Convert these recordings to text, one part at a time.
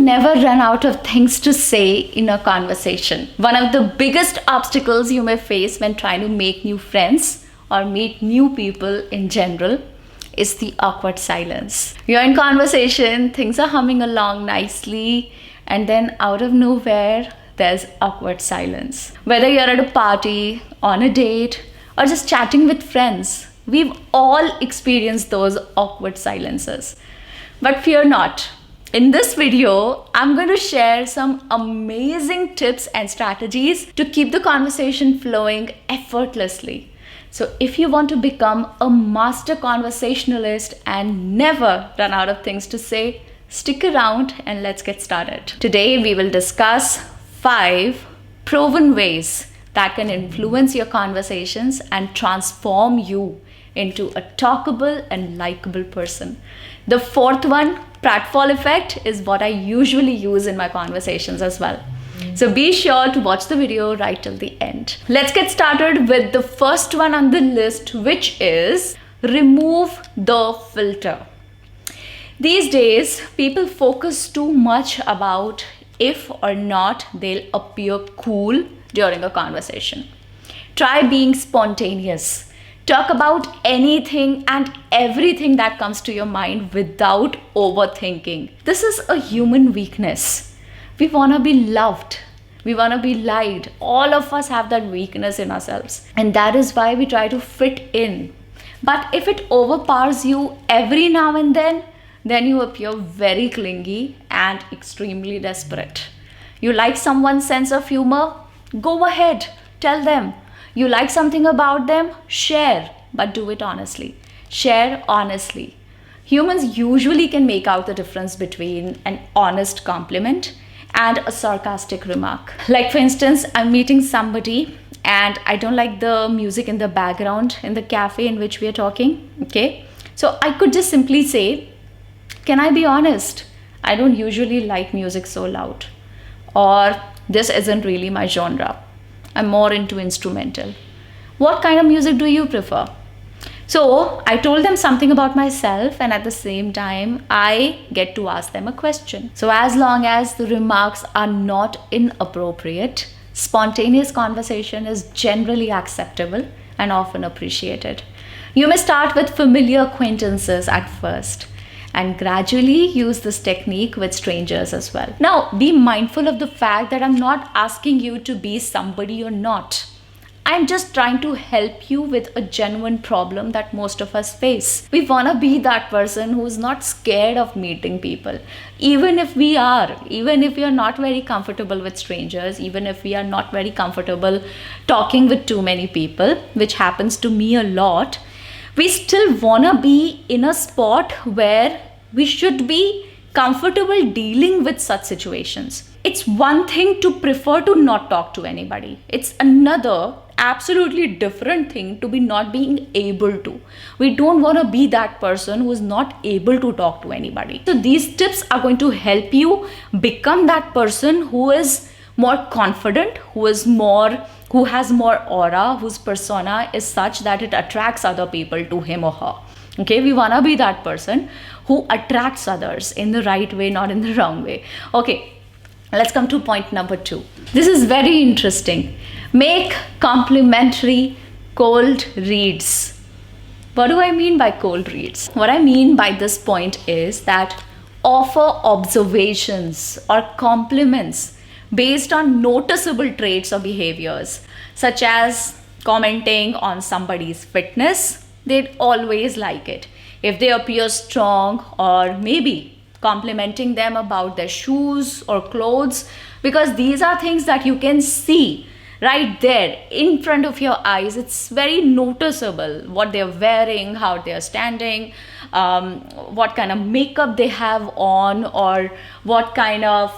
never run out of things to say in a conversation. One of the biggest obstacles you may face when trying to make new friends or meet new people in general is the awkward silence. You're in conversation, things are humming along nicely, and then out of nowhere, there's awkward silence. Whether you're at a party, on a date, or just chatting with friends, we've all experienced those awkward silences. But fear not. In this video, I'm going to share some amazing tips and strategies to keep the conversation flowing effortlessly. So if you want to become a master conversationalist and never run out of things to say, stick around and let's get started. Today, we will discuss 5 proven ways that can influence your conversations and transform you into a talkable and likable person. The 4th one, pratfall effect, is what I usually use in my conversations as well. So be sure to watch the video right till the end. Let's get started with the first one on the list, which is remove the filter. These days, people focus too much about if or not they'll appear cool during a conversation. Try being spontaneous. Talk about anything and everything that comes to your mind without overthinking. This is a human weakness. We want to be loved. We want to be liked. All of us have that weakness in ourselves. And that is why we try to fit in. But if it overpowers you every now and then you appear very clingy and extremely desperate. You like someone's sense of humor? Go ahead, tell them. You like something about them? Share, but do it honestly. Share honestly. Humans usually can make out the difference between an honest compliment and a sarcastic remark. Like for instance, I'm meeting somebody and I don't like the music in the background in the cafe in which we are talking, okay? So I could just simply say, can I be honest? I don't usually like music so loud. Or this isn't really my genre. I'm more into instrumental. What kind of music do you prefer? So I told them something about myself, and at the same time, I get to ask them a question. So as long as the remarks are not inappropriate, spontaneous conversation is generally acceptable and often appreciated. You may start with familiar acquaintances at first and gradually use this technique with strangers as well. Now, be mindful of the fact that I'm not asking you to be somebody you're not. I'm just trying to help you with a genuine problem that most of us face. We want to be that person who's not scared of meeting people. Even if we are not very comfortable with strangers, even if we are not very comfortable talking with too many people, which happens to me a lot, we still wanna be in a spot where we should be comfortable dealing with such situations. It's one thing to prefer to not talk to anybody. It's another absolutely different thing to be not being able to. We don't want to be that person who is not able to talk to anybody. So these tips are going to help you become that person who is more confident, who has more aura, whose persona is such that it attracts other people to him or her. Okay, we want to be that person who attracts others in the right way, not in the wrong way. Okay, let's come to point number 2. This is very interesting. Make complimentary cold reads. What do I mean by cold reads? What I mean by this point is that offer observations or compliments based on noticeable traits or behaviors, such as commenting on somebody's fitness. They'd always like it. If they appear strong, or maybe complimenting them about their shoes or clothes, because these are things that you can see right there in front of your eyes. It's very noticeable what they're wearing, how they're standing, what kind of makeup they have on, or what kind of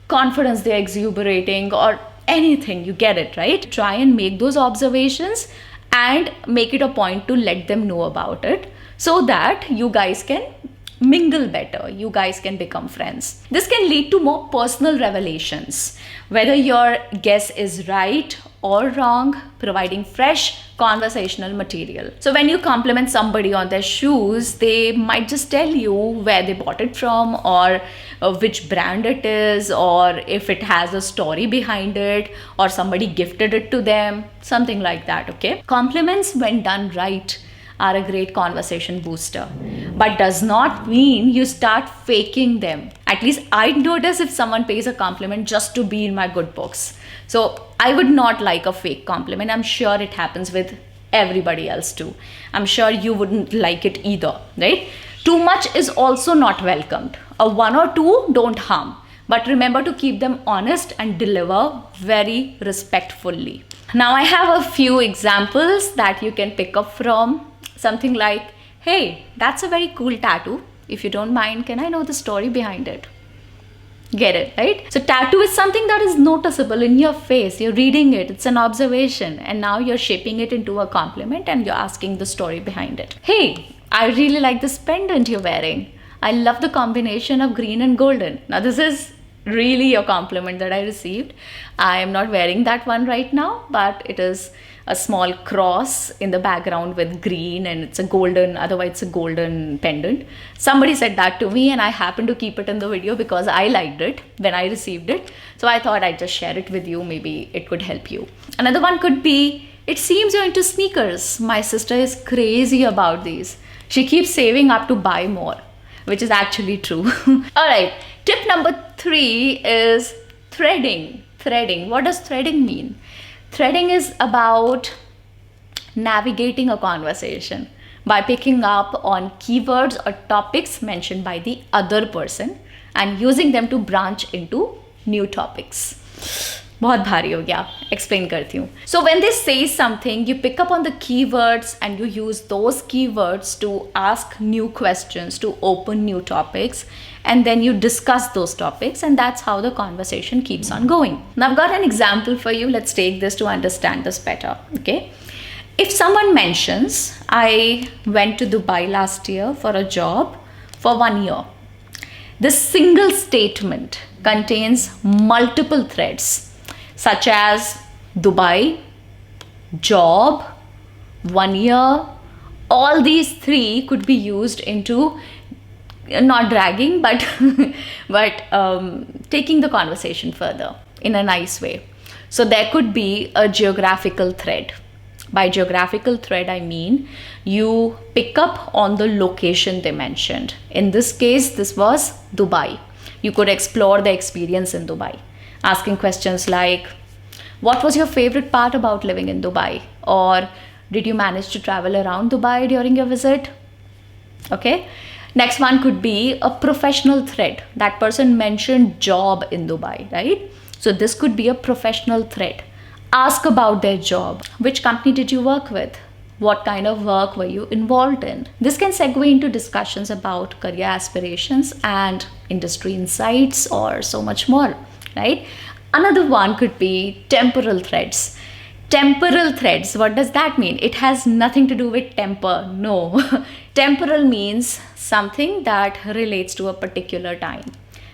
confidence they're exuberating, or anything. You get it, right? Try and make those observations and make it a point to let them know about it so that you guys can mingle better, you guys can become friends. This can lead to more personal revelations. Whether your guess is right or wrong, providing fresh conversational material. So when you compliment somebody on their shoes, they might just tell you where they bought it from, or which brand it is, or if it has a story behind it, or somebody gifted it to them, something like that. Okay, compliments when done right are a great conversation booster, but does not mean you start faking them. At least I'd notice if someone pays a compliment just to be in my good books. So I would not like a fake compliment. I'm sure it happens with everybody else too. I'm sure you wouldn't like it either, right? Too much is also not welcomed. A one or two don't harm, but remember to keep them honest and deliver very respectfully. Now I have a few examples that you can pick up from. Something like, hey, that's a very cool tattoo. If you don't mind, can I know the story behind it? Get it, right? So tattoo is something that is noticeable in your face. You're reading it, it's an observation, and now you're shaping it into a compliment and you're asking the story behind it. Hey, I really like this pendant you're wearing. I love the combination of green and golden. Now this is really a compliment that I received. I am not wearing that one right now, but it is a small cross in the background with green, and it's a golden, otherwise it's a golden pendant. Somebody said that to me and I happened to keep it in the video because I liked it when I received it. So I thought I'd just share it with you. Maybe it could help you. Another one could be, it seems you're into sneakers. My sister is crazy about these. She keeps saving up to buy more, which is actually true. All right, tip number 3 is threading. Threading. What does threading mean? Threading is about navigating a conversation by picking up on keywords or topics mentioned by the other person and using them to branch into new topics. बहुत भारी हो गया, explain करती हूँ. So when they say something, you pick up on the keywords and you use those keywords to ask new questions, to open new topics, and then you discuss those topics, and that's how the conversation keeps on going. Now I've got an example for you. Let's take this to understand this better. Okay, if someone mentions, I went to Dubai last year for a job for 1 year, this single statement contains multiple threads such as Dubai, job, 1 year. All these 3 could be used into not dragging, but taking the conversation further in a nice way. So there could be a geographical thread. By geographical thread, I mean you pick up on the location they mentioned. In this case, this was Dubai. You could explore the experience in Dubai, asking questions like, what was your favorite part about living in Dubai? Or did you manage to travel around Dubai during your visit? Okay. Next one could be a professional thread. That person mentioned job in Dubai, right? So this could be a professional thread. Ask about their job. Which company did you work with? What kind of work were you involved in? This can segue into discussions about career aspirations and industry insights or so much more, right? Another one could be temporal threads. Temporal threads, what does that mean? It has nothing to do with temper, no. Temporal means something that relates to a particular time,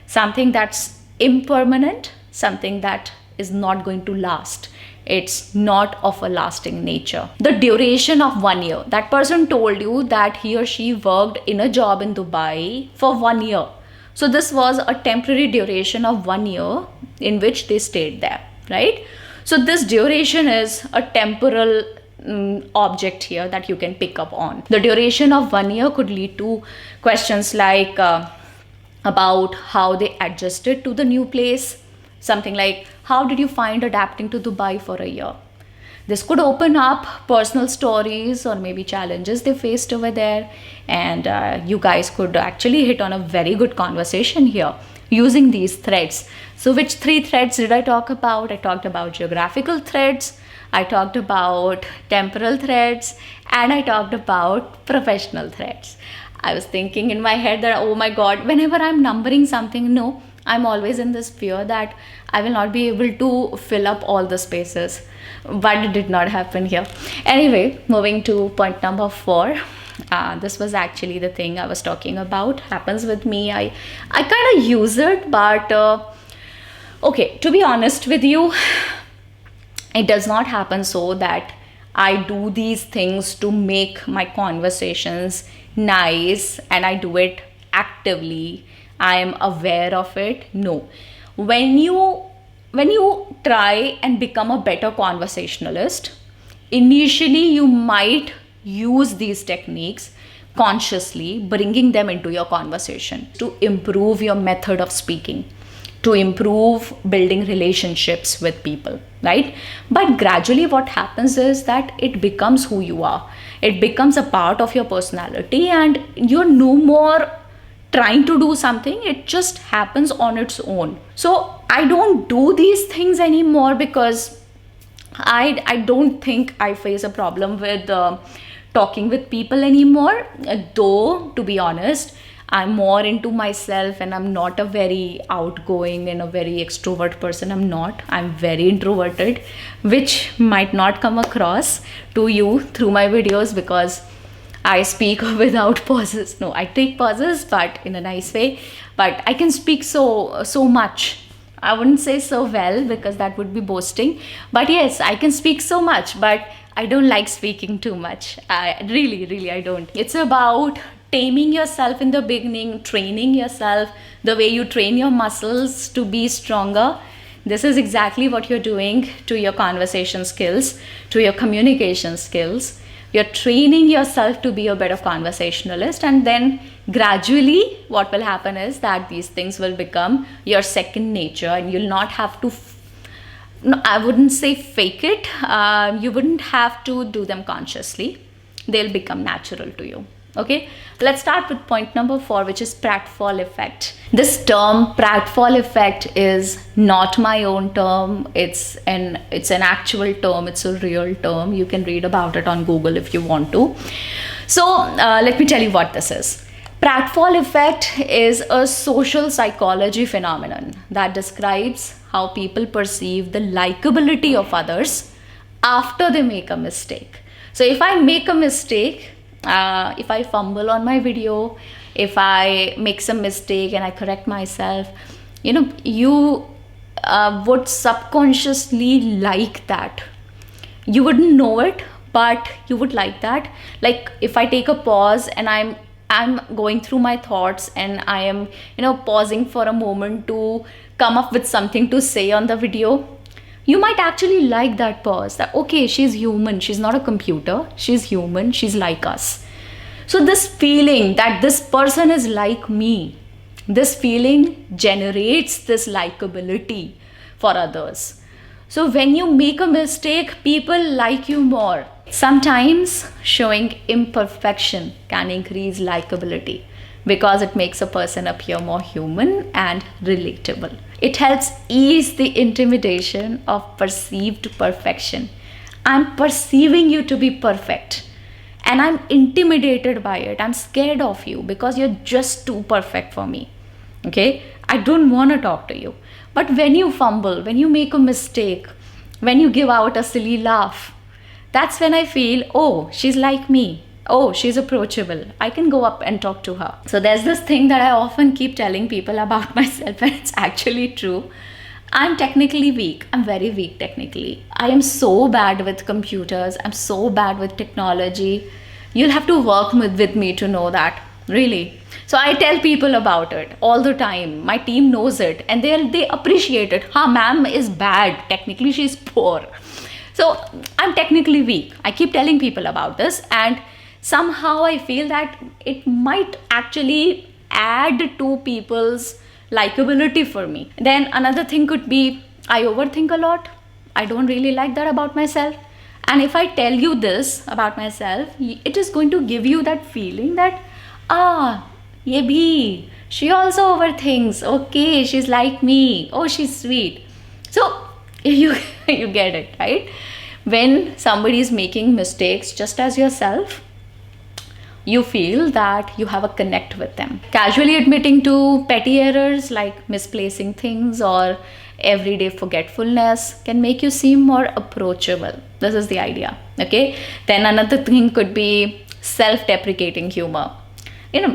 something that's impermanent, something that is not going to last. It's not of a lasting nature. The duration of 1 year. That person told you that he or she worked in a job in Dubai for 1 year. So this was a temporary duration of 1 year in which they stayed there, right? So this duration is a temporal object here that you can pick up on. The duration of 1 year could lead to questions like about how they adjusted to the new place. Something like, how did you find adapting to Dubai for a year? This could open up personal stories or maybe challenges they faced over there. And you guys could actually hit on a very good conversation here using these threads. So which 3 threads did I talk about? I talked about geographical threads, I talked about temporal threads, and I talked about professional threads. I was thinking in my head that, oh my God, whenever I'm numbering something, no, I'm always in this fear that I will not be able to fill up all the spaces, but it did not happen here. Anyway, moving to point number 4. This was actually the thing I was talking about. Happens with me. I kind of use it, but okay, to be honest with you, It does not happen so that I do these things to make my conversations nice and I do it actively. I am aware of it. No. When you try and become a better conversationalist, initially you might use these techniques consciously, bringing them into your conversation to improve your method of speaking, to improve building relationships with people, right? But gradually what happens is that it becomes who you are. It becomes a part of your personality, and you're no more trying to do something. It just happens on its own. So I don't do these things anymore because I don't think I face a problem with talking with people anymore. Though, to be honest, I'm more into myself and I'm not a very outgoing and a very extrovert person. I'm not. I'm very introverted, which might not come across to you through my videos because I speak without pauses. No, I take pauses, but in a nice way. But I can speak so much. I wouldn't say so well because that would be boasting. But yes, I can speak so much, but I don't like speaking too much. Really, I don't. It's about taming yourself in the beginning, training yourself the way you train your muscles to be stronger. This is exactly what you're doing to your conversation skills, to your communication skills. You're training yourself to be a better conversationalist, and then gradually what will happen is that these things will become your second nature, and you'll not have to no, I wouldn't say fake it. You wouldn't have to do them consciously. They'll become natural to you. Okay, let's start with point number 4, which is pratfall effect. This term pratfall effect is not my own term. It's an actual term. It's a real term. You can read about it on Google if you want to. So let me tell you what this is. Pratfall effect is a social psychology phenomenon that describes how people perceive the likability of others after they make a mistake. So if I make a mistake, if I fumble on my video, if I make some mistake and I correct myself, you would subconsciously like that. You wouldn't know it, but you would like that. Like if I take a pause and I'm going through my thoughts and I am pausing for a moment to come up with something to say on the video, you might actually like that pause, that okay, she's human, she's not a computer, she's human, she's like us. So this feeling that this person is like me, this feeling generates this likability for others. So when you make a mistake, people like you more. Sometimes showing imperfection can increase likability because it makes a person appear more human and relatable. It helps ease the intimidation of perceived perfection. I'm perceiving you to be perfect and I'm intimidated by it. I'm scared of you because you're just too perfect for me. Okay? I don't want to talk to you. But when you fumble, when you make a mistake, when you give out a silly laugh, that's when I feel, oh, she's like me. Oh, she's approachable. I can go up and talk to her. So there's this thing that I often keep telling people about myself, and it's actually true. I'm technically weak. I'm very weak technically. I am so bad with computers. I'm so bad with technology. You'll have to work with me to know that, really. So I tell people about it all the time. My team knows it and they appreciate it. Ma'am is bad. Technically, she's poor. So I'm technically weak. I keep telling people about this, and somehow I feel that it might actually add to people's likability for me. Then another thing could be I overthink a lot. I don't really like that about myself. And if I tell you this about myself, it is going to give you that feeling that, ye bhi, she also overthinks. Okay, she's like me. Oh, she's sweet. So you get it, right? When somebody is making mistakes just as yourself, you feel that you have a connect with them. Casually admitting to petty errors like misplacing things or everyday forgetfulness can make you seem more approachable. This is the idea. Okay. Then another thing could be self-deprecating humor.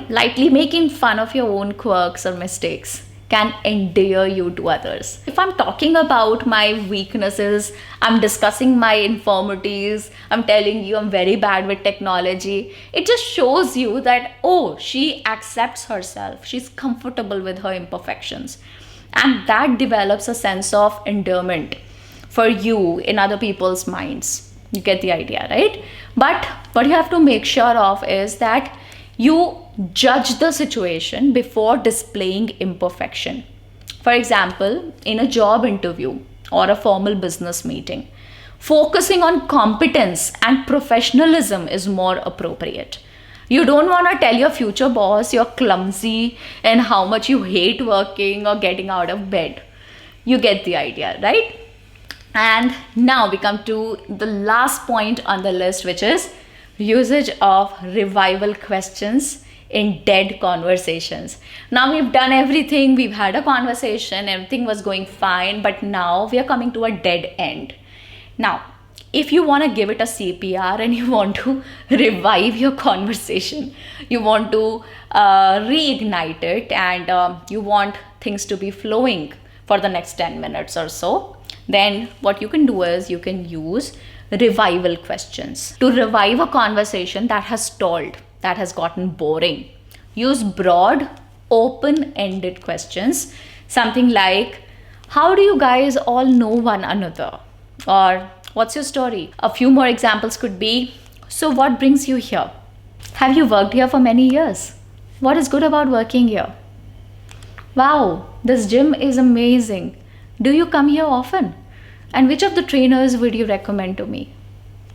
Lightly making fun of your own quirks or mistakes can endear you to others. If I'm talking about my weaknesses, I'm discussing my infirmities, I'm telling you I'm very bad with technology, it just shows you that, oh, she accepts herself, she's comfortable with her imperfections. And that develops a sense of endearment for you in other people's minds. You get the idea, right? But what you have to make sure of is that you judge the situation before displaying imperfection. For example, in a job interview or a formal business meeting, focusing on competence and professionalism is more appropriate. You don't want to tell your future boss you're clumsy and how much you hate working or getting out of bed. You get the idea, right? And now we come to the last point on the list, which is usage of revival questions in dead conversations. Now we've done everything, we've had a conversation, everything was going fine, but now we are coming to a dead end. Now, if you want to give it a CPR and you want to revive your conversation, you want to reignite it, and you want things to be flowing for the next 10 minutes or so, then what you can do is you can use revival questions to revive a conversation that has stalled, that has gotten boring. Use broad, open-ended questions, something like, how do you guys all know one another? Or what's your story? A few more examples could be, so what brings you here? Have you worked here for many years? What is good about working here? Wow, this gym is amazing. Do you come here often? And which of the trainers would you recommend to me?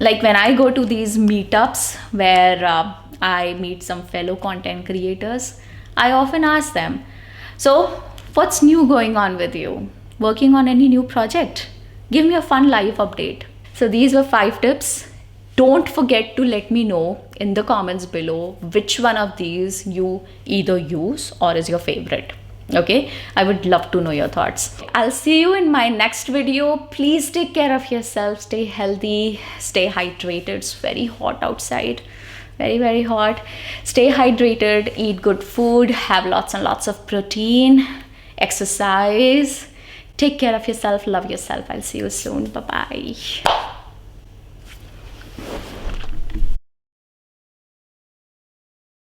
Like when I go to these meetups where I meet some fellow content creators, I often ask them, so what's new going on with you? Working on any new project? Give me a fun life update. So these were 5 tips. Don't forget to let me know in the comments below which one of these you either use or is your favorite. Okay, I would love to know your thoughts. I'll see you in my next video. Please take care of yourself, stay healthy, stay hydrated. It's very hot outside, very hot. Stay hydrated, eat good food, have lots and lots of protein, exercise. Take care of yourself, love yourself. I'll see you soon. Bye bye.